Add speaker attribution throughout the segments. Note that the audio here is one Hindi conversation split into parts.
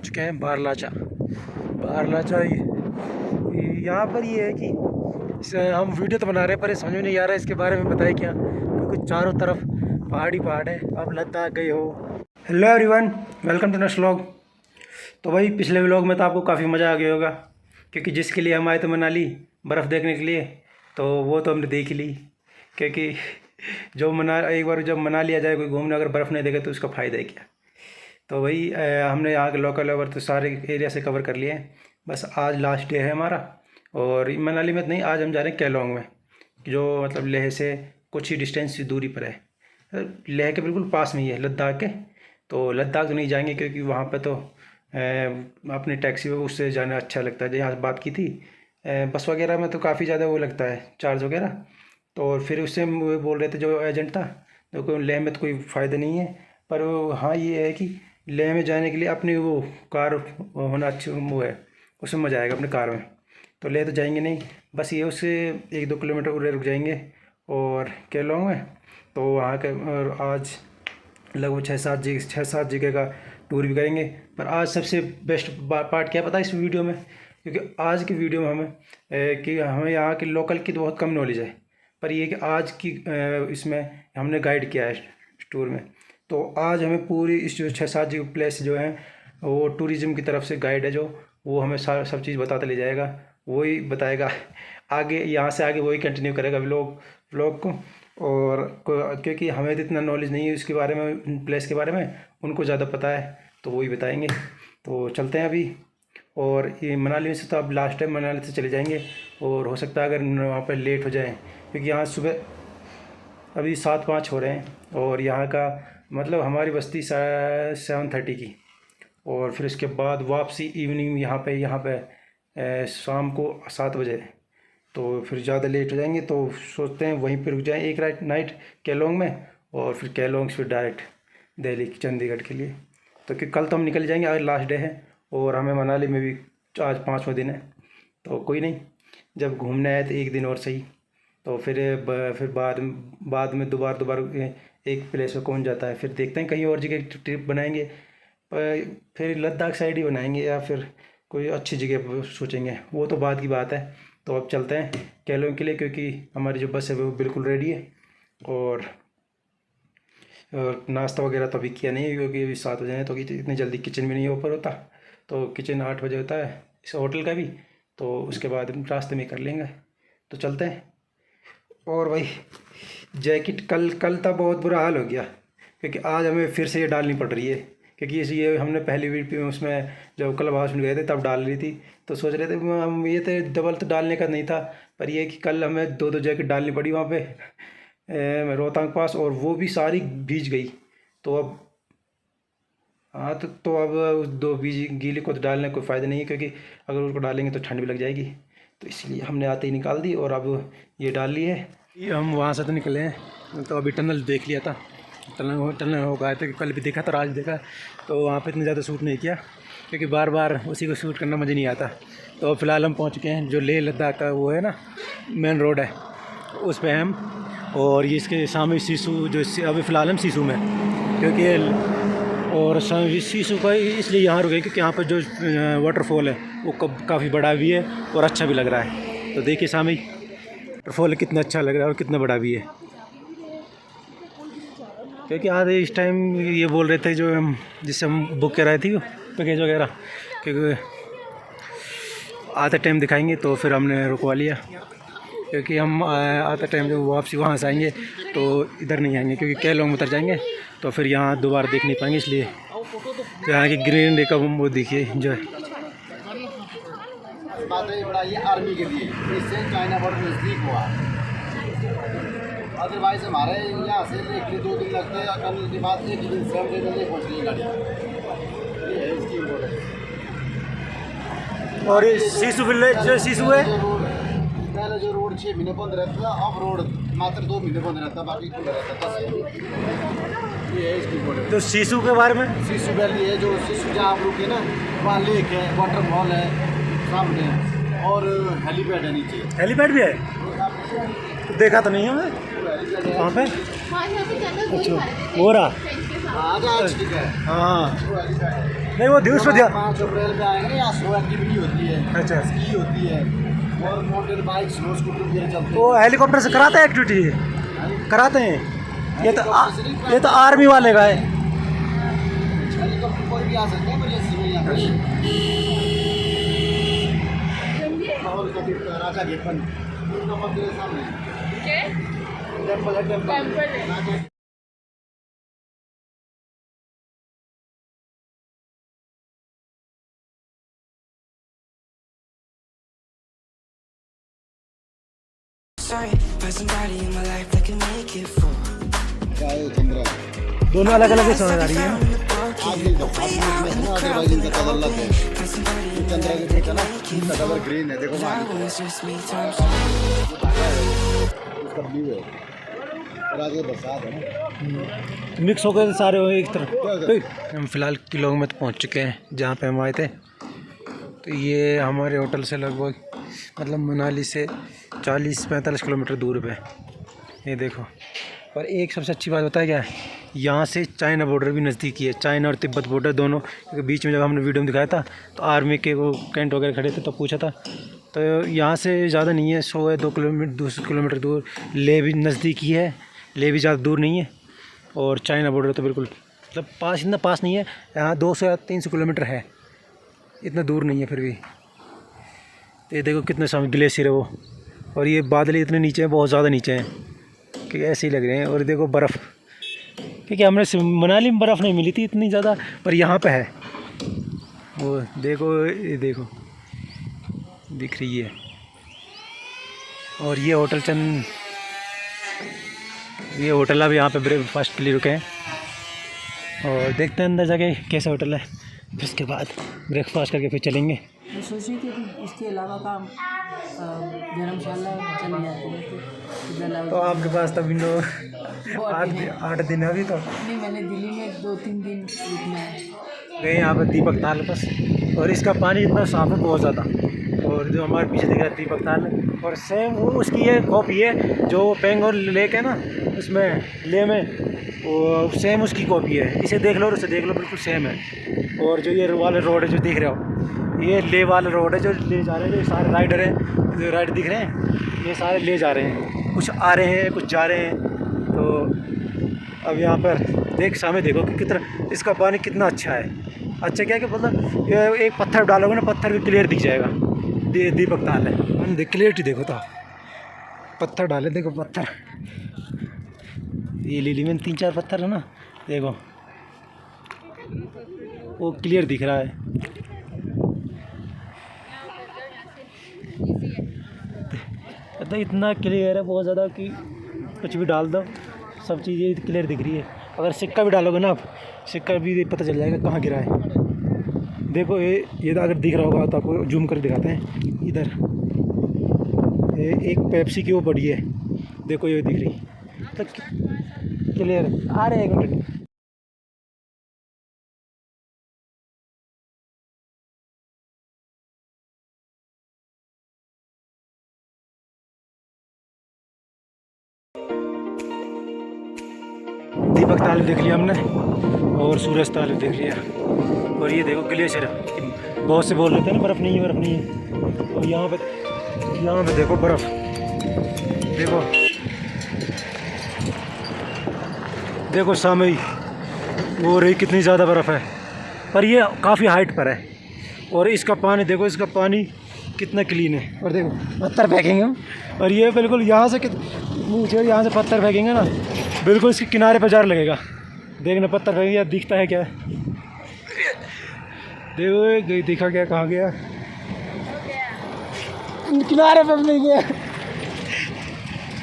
Speaker 1: चुके हैं बारलाचा। यहाँ पर ये है कि हम वीडियो तो बना रहे हैं पर समझ में नहीं आ रहा है इसके बारे में बताए क्या, क्योंकि चारों तरफ पहाड़ी पहाड़ है। अब लद्दाख गए हो। Hello everyone, welcome to next vlog. तो भाई पिछले व्लॉग में तो आपको काफ़ी मज़ा आ गया होगा, क्योंकि जिसके लिए हम आए थे मनाली बर्फ़ देखने के लिए, तो वो तो हमने देख ही ली। क्योंकि एक बार जब मना लिया जाए कोई घूमने, अगर बर्फ़ नहीं देखे तो उसका फ़ायदा है क्या। तो वही हमने यहाँ के लोकल ओवर तो सारे एरिया से कवर कर लिए हैं। बस आज लास्ट डे है हमारा। और मनाली में नहीं, आज हम जा रहे हैं केलोंग में, जो मतलब लेह से कुछ ही डिस्टेंस की दूरी पर है। लेह के बिल्कुल पास में ही है लद्दाख के। तो लद्दाख तो नहीं जाएंगे क्योंकि वहाँ पे तो अपनी टैक्सी में उससे जाना अच्छा लगता है। जहाँ बात की थी बस वगैरह में तो काफ़ी ज़्यादा वो लगता है चार्ज वगैरह। तो फिर उससे वो बोल रहे थे जो एजेंट था, तो कोई लेह में तो कोई फ़ायदा नहीं है। पर हाँ ये है कि लेह में जाने के लिए अपनी वो कार होना अच्छी वो है, उसमें मज़ा आएगा अपनी कार में। तो लेह तो जाएंगे नहीं, बस ये उससे 1-2 किलोमीटर उधर रुक जाएंगे और केलोंग में। तो वहाँ के और आज लगभग 6-7 जगह का टूर भी करेंगे। पर आज सबसे बेस्ट पार्ट क्या पता है इस वीडियो में, क्योंकि आज की वीडियो में हमें यहाँ के लोकल की तो बहुत कम नॉलेज है, पर ये कि आज की इसमें हमने गाइड किया है इस टूर में। तो आज हमें पूरी इस जो 6-7 जो प्लेस जो हैं वो टूरिज़्म की तरफ से गाइड है, जो वो हमें सब चीज़ बताता ले जाएगा, वही बताएगा आगे। यहाँ से आगे वही कंटिन्यू करेगा व्लॉग को। और क्योंकि हमें तो इतना नॉलेज नहीं है इसके बारे में, प्लेस के बारे में, उनको ज़्यादा पता है तो वही बताएंगे। तो चलते हैं अभी। और ये मनाली से तो अब लास्ट टाइम मनाली से चले जाएंगे, और हो सकता है अगर वहाँ पर लेट हो जाए, क्योंकि यहाँ सुबह अभी 7-5 हो रहे हैं और यहाँ का मतलब हमारी बस्ती 7:30 की, और फिर उसके बाद वापसी इवनिंग यहाँ पे शाम को 7 बजे। तो फिर ज़्यादा लेट हो जाएंगे, तो सोचते हैं वहीं पर रुक जाएं एक नाइट केलोंग में, और फिर केलोंग से डायरेक्ट दिल्ली चंडीगढ़ के लिए। तो कि कल तो हम निकल जाएंगे, आज लास्ट डे है और हमें मनाली में भी आज 5वां दिन है। तो कोई नहीं, जब घूमने आए तो एक दिन और सही। तो फिर बाद में दोबारा एक प्लेस पे कौन जाता है। फिर देखते हैं कहीं और जगह ट्रिप बनाएंगे, फिर लद्दाख साइड ही बनाएंगे या फिर कोई अच्छी जगह सोचेंगे, वो तो बाद की बात है। तो अब चलते हैं केलोंग के लिए, क्योंकि हमारी जो बस है वो बिल्कुल रेडी है। और नाश्ता वगैरह तो अभी किया नहीं है, क्योंकि अभी 7 बजे हैं, तो इतनी जल्दी किचन भी नहीं ओपन होता। तो किचन 8 बजे होता है इस होटल का भी, तो उसके बाद रास्ते में कर लेंगे। तो चलते हैं। और भाई जैकेट कल तो बहुत बुरा हाल हो गया, क्योंकि आज हमें फिर से ये डालनी पड़ रही है, क्योंकि ये हमने पहली वीडियो उसमें जब क्लब हाउस में गए थे तब डाल रही थी। तो सोच रहे थे हम ये थे डबल तो डालने का नहीं था, पर ये कि कल हमें 2-2 जैकेट डालनी पड़ी वहाँ पे रोहतांग पास, और वो भी सारी भीज गई। तो अब हाँ तो अब उस 2 गीले को तो डालने का कोई फ़ायदा नहीं है, क्योंकि अगर उसको डालेंगे तो ठंड भी लग जाएगी। तो इसलिए हमने आते ही निकाल दी और अब ये डाल ली है। हम वहाँ से तो निकले हैं, तो अभी टनल देख लिया था, टनल हो गया था, कल भी देखा था, आज देखा। तो वहाँ पे इतनी ज़्यादा शूट नहीं किया, क्योंकि बार बार उसी को शूट करना मुझे नहीं आता। तो फ़िलहाल हम पहुँच चुके हैं जो लेह लद्दाख का वो है ना मेन रोड है, उस पर हम। और ये इसके सामने सीसू, जो अभी फ़िलहाल हम सीसू में, क्योंकि और सीसू का इसलिए यहाँ रुके क्योंकि यहाँ पर जो वाटरफॉल है वो काफ़ी बड़ा भी है और अच्छा भी लग रहा है। तो देखिए सामने वाटरफॉल कितना अच्छा लग रहा है और कितना बड़ा भी है। क्योंकि आज इस टाइम ये बोल रहे थे जो हम जिससे हम बुक कराई थी पैकेज वगैरह, क्योंकि आते टाइम दिखाएंगे, तो फिर हमने रुकवा लिया। क्योंकि हम आते टाइम जब वापसी वहाँ से आएंगे तो इधर नहीं आएंगे, क्योंकि केलोंग में उतर जाएंगे तो फिर यहाँ दोबारा देख नहीं पाएंगे। इसलिए तो यहाँ की ग्रीनरी का वो देखिए जो है।
Speaker 2: आर्मी के लिए इससे चाइना बॉर्डर नज़दीक हुआ, अदरवाइज हमारे यहाँ से लेके 2 दिन लगते हैं, करने के बाद 1 दिन से हम पहुँचने गाड़ी। ये है इसकी इम्पोर्टेंस।
Speaker 1: और ये सीसू विलेज जो सीसू है,
Speaker 2: पहले जो रोड 6 महीने बंद रहता था, अब रोड मात्र 2 महीने बंद रहता, बाकी खुला रहता था। ये है इसकी इम्पोर्टेंस।
Speaker 1: तो सीसू के बारे में,
Speaker 2: सीसू वैली है, जो सीसू जहाँ आप रुके ना, वहाँ लेक है, वाटरफॉल है सामने, और हेलीपैड है नीचे।
Speaker 1: हेलीपैड भी है? तो देखा तो नहीं है मैं वहाँ पे। अच्छा हो रहा,
Speaker 2: ठीक है।
Speaker 1: हाँ नहीं वो दिवस में
Speaker 2: 5 अप्रैल पे आएंगे, यहाँ स्नो एक्टिविटी होती है,
Speaker 1: अच्छा।
Speaker 2: स्की होती है और माउंटेन बाइक, स्नो स्कूटर भी चलते हैं।
Speaker 1: वो हेलीकॉप्टर से कराते हैं एक्टिविटी, कराते हैं। ये तो आर्मी वाले का है।
Speaker 2: हेलीकॉप्टर कोई भी आ सकता है, पर ये सिविल यहाँ पे राजा गेट बंद, उनका मंदिर है सामने, टेम्पल है, temple.
Speaker 3: Sorry, find somebody in my life that can make it for.
Speaker 2: Chandra
Speaker 1: दोनों अलग अलग समझ आ रही है।
Speaker 2: आगे अदरवाइज इनका कलर अलग है। चंद्रा के ठीक है ना, इसका कलर ग्रीन है, देखो ना इसका ब्लू है और आगे बरसात है ना,
Speaker 1: मिक्स होकर सारे हो एक तरफ। हम फिलहाल किलोंग में तो पहुंच चुके हैं जहाँ पे हम आए थे। तो ये हमारे होटल से लगभग मतलब मनाली से 40-45 किलोमीटर दूर पे। ये देखो, और एक सबसे अच्छी बात बताया क्या है, यहाँ से चाइना बॉर्डर भी नज़दीकी है, चाइना और तिब्बत बॉर्डर दोनों। क्योंकि बीच में जब हमने वीडियो में दिखाया था तो आर्मी के वो कैंट वगैरह खड़े थे तो पूछा था। तो यहाँ से ज़्यादा नहीं है, 100 या 200 किलोमीटर दूर। ले भी नज़दीकी है, ले भी ज़्यादा दूर नहीं है। और चाइना बॉर्डर तो बिल्कुल मतलब पास, इतना पास नहीं है, यहाँ 200 या 300 किलोमीटर है, इतना दूर नहीं है फिर भी। तो ये देखो कितने सामने ग्लेशियर है वो, और ये बादल इतने नीचे हैं, बहुत ज़्यादा नीचे हैं कि ऐसे ही लग रहे हैं। और देखो बर्फ़, क्योंकि हमने मनाली में बर्फ़ नहीं मिली थी इतनी ज़्यादा, पर यहाँ पे है वो। देखो ये देखो दिख रही है। और ये होटल ये होटल अब यहाँ पे ब्रेकफास्ट के लिए रुके हैं, और देखते हैं अंदर जाके कैसा होटल है। फिर उसके बाद ब्रेकफास्ट करके फिर चलेंगे।
Speaker 4: मैं सोच रही थी कि इसके अलावा काम धर्मशाला चले जाते हैं
Speaker 1: तो आपके पास तभी 8 दिन है अभी तो।
Speaker 4: नहीं, मैंने दिल्ली में 2-3 दिन रुकना है।
Speaker 1: गए यहाँ पर दीपक ताल बस, और इसका पानी इतना साफ है बहुत ज़्यादा। और जो हमारे पीछे दिख रहा है दीपक ताल, और सेम वो उसकी ये कॉपी है जो पेंगोर लेक है ना उसमें, ले में, वो सेम उसकी कॉपी है। इसे देख लो और उसे देख लो, बिल्कुल सेम है। और जो ये वाले रोड है जो देख रहे हो, ये ले वाला रोड है जो ले जा रहे हैं, जो सारे राइडर हैं जो राइडर दिख रहे हैं, ये सारे ले जा रहे हैं, कुछ आ रहे हैं कुछ जा रहे हैं। तो अब यहाँ पर देख सामने देखो कि कितना इसका पानी कितना अच्छा है। अच्छा क्या है कि मतलब ये एक पत्थर डालोगे ना, पत्थर भी क्लियर दिख जाएगा। दीपक ताल है, हम क्लियरिटी देखो तो, पत्थर डाले देखो पत्थर, ये लिली में 3-4 पत्थर है ना, देखो वो क्लियर दिख रहा है। तो इतना क्लियर है बहुत ज़्यादा कि कुछ भी डाल दो सब चीज़ें क्लियर दिख रही है। अगर सिक्का भी डालोगे ना आप, सिक्का भी पता चल जाएगा कहाँ गिरा है। देखो ये अगर दिख रहा होगा तो आपको जूम कर दिखाते हैं। इधर एक पेप्सी की वो बड़ी है, देखो ये दिख रही तो क्लियर आ रहे हैं। 1 मिनट, दीपक ताल देख लिया हमने और सूरज ताल देख लिया। और ये देखो ग्लेशियर, बहुत से बोल रहे थे ना बर्फ़ नहीं है बर्फ़ नहीं है। और यहाँ पे देखो बर्फ़, देखो सामने ही वो रही कितनी ज़्यादा बर्फ़ है, पर ये काफ़ी हाइट पर है। और इसका पानी देखो, इसका पानी कितना क्लीन है। और देखो पत्थर फेंकेंगे हम, और ये बिल्कुल यहाँ से मुझे यहाँ से पत्थर फेंकेंगे ना, बिल्कुल इसके किनारे पर जार लगेगा। देखना पत्थर फेंकेंगे या दिखता है क्या, देखो दिखा क्या, कहाँ गया, किनारे पर नहीं गया।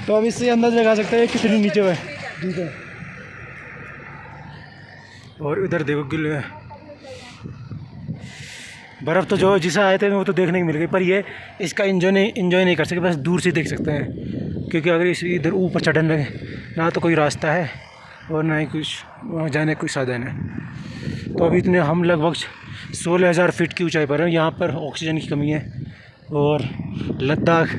Speaker 1: तो अब इससे अंदाज़ा लगा सकते हैं कितनी नीचे है, ठीक है। और इधर देखो गिल बर्फ़ तो जो जिसे आए थे वो तो देखने को मिल गई, पर ये इसका एंजॉय नहीं कर सके, बस दूर से देख सकते हैं। क्योंकि अगर इस इधर ऊपर चढ़ने लगे ना तो कोई रास्ता है और ना ही कुछ वहाँ जाने का कोई साधन है। तो अभी इतने हम लगभग 16,000 फीट की ऊंचाई पर हैं। यहाँ पर ऑक्सीजन की कमी है। और लद्दाख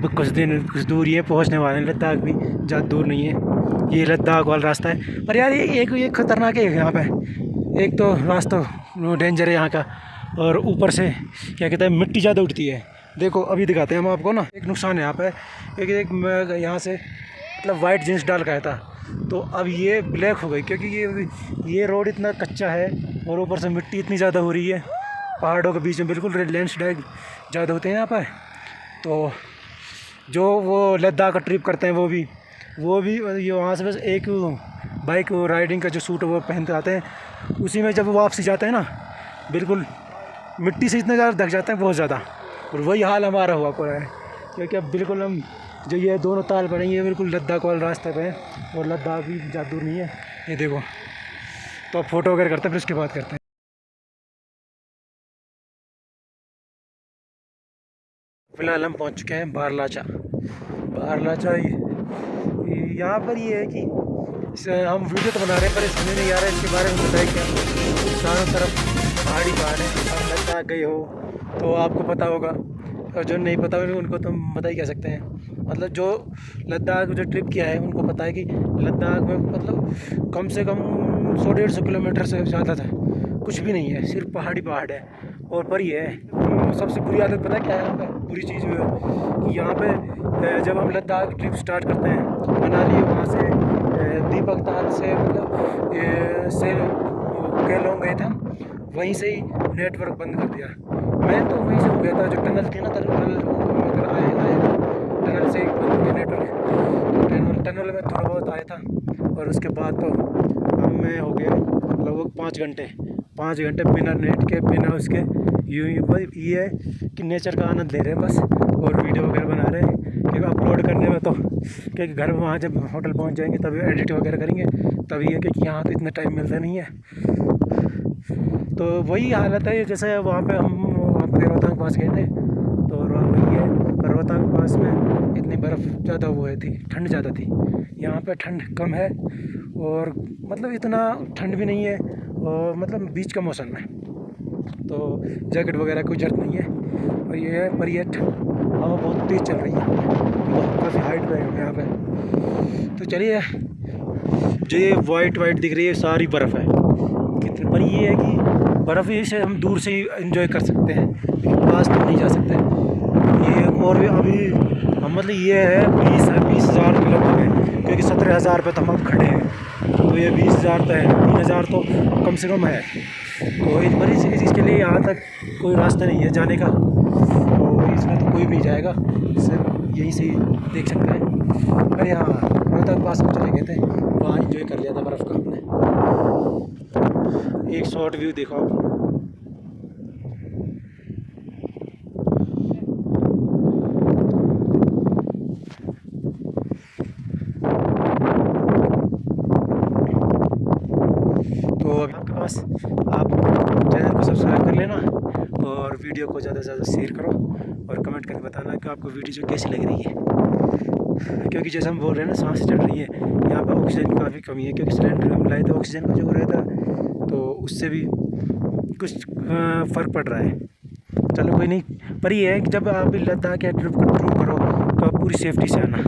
Speaker 1: कुछ दूर ये पहुँचने वाले हैं, लद्दाख भी ज़्यादा दूर नहीं है, ये लद्दाख वाला रास्ता है। पर यार ये एक खतरनाक है यहाँ पे, एक तो रास्ता डेंजर है यहाँ का। और ऊपर से क्या कहते हैं, मिट्टी ज़्यादा उठती है। देखो अभी दिखाते हैं हम आपको ना। एक नुकसान है यहाँ पे, क्योंकि एक मैं यहाँ से मतलब वाइट जीन्स डाल के आया था, तो अब ये ब्लैक हो गई, क्योंकि ये रोड इतना कच्चा है और ऊपर से मिट्टी इतनी ज़्यादा हो रही है। पहाड़ों के बीच में बिल्कुल लैंडस्लाइड ज़्यादा होते हैं यहाँ पर। तो जो वो लद्दाख का ट्रिप करते हैं वो भी ये वहाँ से बस एक बाइक राइडिंग का जो सूट है वो पहनते आते हैं, उसी में जब वो वापसी जाते हैं ना, बिल्कुल मिट्टी से इतना ज़्यादा ढक जाते हैं, बहुत ज़्यादा। और वही हाल हमारा हुआ पड़ा है, क्योंकि अब बिल्कुल हम जो ये दोनों ताल पड़ेंगे ये बिल्कुल लद्दाख वाले रास्ते पे हैं, और लद्दाख भी ज़्यादा दूर नहीं है। ये देखो, तो अब फ़ोटो वगैरह करते हैं, फिर उसके बाद करते हैं। फिलहाल हम पहुंच चुके हैं बारलाचा। यहाँ पर ये है कि हम वीडियो तो बना रहे हैं, पर समझ नहीं आ रहा है इसके बारे में बताया क्या। चारों तरफ पहाड़ी पहाड़ है। और लद्दाख गए हो तो आपको पता होगा, और जो नहीं पता उनको तो हम बता ही कह सकते हैं। मतलब जो लद्दाख जो ट्रिप किया है उनको पता है कि लद्दाख में मतलब कम से कम 100-150 किलोमीटर से ज़्यादा था कुछ भी नहीं है, सिर्फ पहाड़ी पहाड़ है। और पर ये है सबसे बुरी आदत पता है क्या है यहाँ पे, बुरी चीज़ कि यहाँ पे जब हम लद्दाख ट्रिप स्टार्ट करते हैं मनाली, वहाँ से दीपक ताल से मतलब से केलोंग गए थे हम, वहीं से ही नेटवर्क बंद कर दिया। मैं तो वहीं से हो गया था, जो टनल थी ना, टनल से ही बंद हो गया नेटवर्क। टनल में थोड़ा बहुत आया था, और उसके बाद तो हमें हो गया लगभग 5 घंटे बिना नेट के, बिना उसके ये है कि नेचर का आनंद ले रहे हैं बस, और वीडियो वगैरह बना रहे हैं। क्योंकि अपलोड करने में तो क्योंकि घर में वहाँ जब होटल पहुँच जाएंगे तभी एडिट वगैरह करेंगे, तभी है क्योंकि यहाँ तो इतना टाइम मिलता नहीं है। तो वही हालत है, जैसे वहाँ पे हम वहाँ पे रोहतांग पास गए थे, तो वही है, रोहतांग पास में इतनी बर्फ़ ज़्यादा वो है थी, ठंड ज़्यादा थी। यहाँ पे ठंड कम है, और मतलब इतना ठंड भी नहीं है, और मतलब बीच का मौसम है, तो जैकेट वगैरह कोई ज़रूरत नहीं है। और ये है, पर ये हवा बहुत तेज़ चल रही है, काफ़ी हाइट पे है यहाँ पे। तो चलिए, जो ये वाइट दिख रही है सारी बर्फ़ है कितनी, पर ये है कि बर्फ़ ही से हम दूर से ही एंजॉय कर सकते हैं, लेकिन पास तो नहीं जा सकते ये। और भी अभी हम मतलब ये है 20,000 के लगभग है, क्योंकि 17,000 पे तो हम अब खड़े हैं, तो ये 20,000 पे है, 3,000 तो कम से कम है। तो इसके लिए यहाँ तक कोई रास्ता नहीं है जाने का, तो इसमें तो कोई भी जाएगा, सिर्फ यहीं से देख सकते हैं। पर यहाँ रोहतांग पास में चले गए थे, वहाँ इंजॉय कर लिया था बर्फ़ का हमने। एक शॉर्ट व्यू देखो आप। तो अभी आपके पास, आप चैनल को सब्सक्राइब कर लेना, और वीडियो को ज़्यादा से ज़्यादा शेयर करो, और कमेंट करके बताना कि आपको वीडियो जो कैसी लग रही है। क्योंकि जैसे हम बोल रहे हैं ना, सांस चढ़ रही है, यहाँ पर ऑक्सीजन की काफ़ी कमी है, क्योंकि सिलेंडर हम लाए थे ऑक्सीजन का जो हो रहा था, तो उससे भी कुछ फ़र्क पड़ रहा है। चलो कोई नहीं, पर ये है कि जब आप लद्दाख या ट्रिप करो तो आप पूरी सेफ्टी से आना,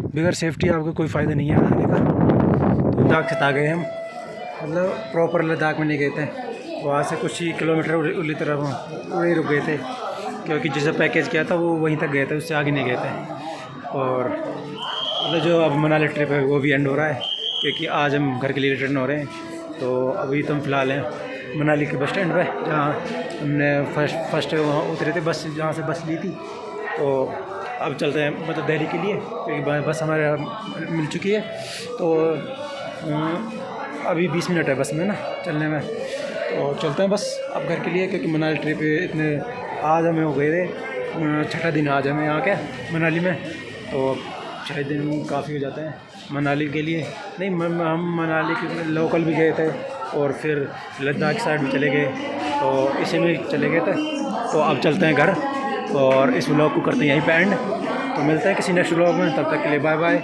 Speaker 1: बगैर सेफ्टी आपको कोई फ़ायदा नहीं है आने का। तो लद्दाख से आ गए हम, मतलब प्रॉपर लद्दाख में नहीं गए थे, वहाँ से कुछ ही किलोमीटर उली तरफ वहीं रुक गए थे, क्योंकि जैसे पैकेज किया था वो वहीं तक गए थे, उससे आगे नहीं गए थे। और मतलब जो अब मनाली ट्रिप है वो भी एंड हो रहा है, क्योंकि आज हम घर के लिए रिटर्न हो रहे हैं। तो अभी तो हम फ़िलहाल हैं मनाली के बस स्टैंड पे, जहाँ हमने फर्स्ट वहाँ उतरे थे, बस जहाँ से बस ली थी। तो अब चलते हैं मतलब दिल्ली के लिए, क्योंकि बस हमारे मिल चुकी है। तो अभी 20 मिनट है बस में ना चलने में, तो चलते हैं बस अब घर के लिए, क्योंकि मनाली ट्रिप इतने आज हमें हो गए थे, 6ठा दिन आज हमें यहाँ के मनाली में। तो 6 दिन काफ़ी हो जाते हैं मनाली के लिए। नहीं, हम मनाली के लोकल भी गए थे, और फिर लद्दाख साइड भी चले गए, तो इसी में चले गए थे। तो अब चलते हैं घर, और इस व्लॉग को करते हैं यहीं पे एंड। तो मिलते हैं किसी नेक्स्ट व्लॉग में, तब तक के लिए बाय बाय।